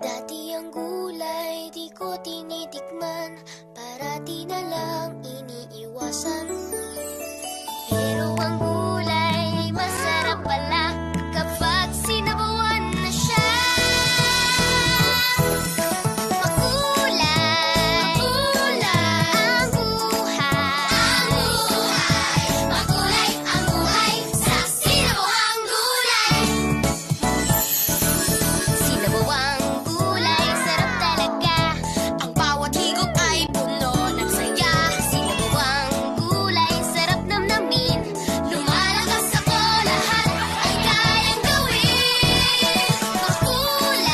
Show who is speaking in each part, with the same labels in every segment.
Speaker 1: Dati ang gulay di ko tinitikman, parati na lang iniiwasan. Pero ang gulay masarap pala kapag sinabawan na siya. Makulay, makulay ang buhay. Makulay ang buhay sa sinabawang gulay. Sinabawang gulay, sarap talaga. Ang bawat higop ay puno ng saya. Sinabawang gulay, sarap namnamin. Lumalakas ako, lahat ay kayang gawin. Makulay,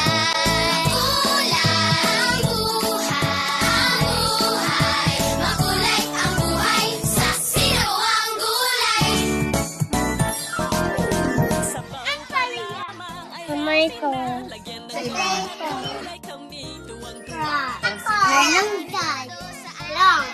Speaker 1: makulay ang buhay. Makulay ang buhay sa sinabawang gulay.
Speaker 2: Kamay ko.
Speaker 1: Potato.
Speaker 2: Lang, guys. Lang.